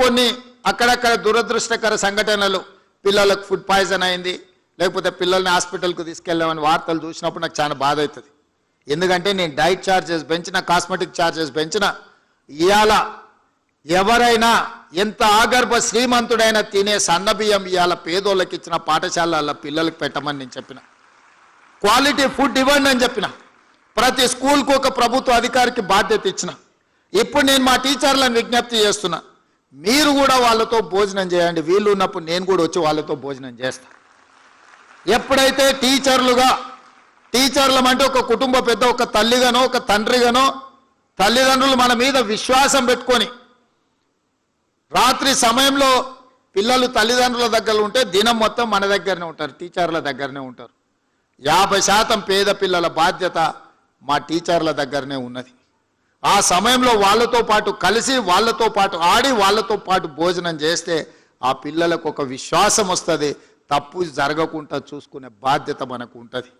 కొన్ని అక్కడక్కడ దురదృష్టకర సంఘటనలు, పిల్లలకు ఫుడ్ పాయిజన్ అయింది, లేకపోతే పిల్లల్ని హాస్పిటల్కు తీసుకెళ్ళామని వార్తలు చూసినప్పుడు నాకు చాలా బాధ అవుతుంది. ఎందుకంటే నేను డైట్ ఛార్జెస్ పెంచిన, కాస్మెటిక్ ఛార్జెస్ పెంచిన, ఇవాళ ఎవరైనా ఎంత ఆగర్భ శ్రీమంతుడైనా తినే సన్నబియ్యం ఇవాళ పేదోళ్ళకి ఇచ్చిన పాఠశాలల పిల్లలకు పెట్టమని నేను చెప్పిన. క్వాలిటీ ఫుడ్ ఇవ్వండి అని చెప్పిన. ప్రతి స్కూల్కు ఒక ప్రభుత్వ అధికారికి బాధ్యత ఇచ్చిన. ఇప్పుడు నేను మా టీచర్లను విజ్ఞప్తి చేస్తున్నా, మీరు కూడా వాళ్ళతో భోజనం చేయండి. వీళ్ళు ఉన్నప్పుడు నేను కూడా వచ్చి వాళ్ళతో భోజనం చేస్తాను. ఎప్పుడైతే టీచర్లం ఒక కుటుంబ పెద్ద, ఒక తల్లిగానో ఒక తండ్రిగానో, తల్లిదండ్రులు మన మీద విశ్వాసం పెట్టుకొని రాత్రి సమయంలో పిల్లలు తల్లిదండ్రుల దగ్గర ఉంటే దినం మొత్తం మన దగ్గరనే ఉంటారు, టీచర్ల దగ్గరనే ఉంటారు. 50% పేద పిల్లల బాధ్యత మా టీచర్ల దగ్గరనే ఉన్నది. ఆ సమయంలో వాళ్ళతో పాటు కలిసి, వాళ్ళతో పాటు ఆడి, వాళ్ళతో పాటు భోజనం చేస్తే ఆ పిల్లలకు ఒక విశ్వాసం వస్తుంది. తప్పు జరగకుండా చూసుకునే బాధ్యత మనకు ఉంటుంది.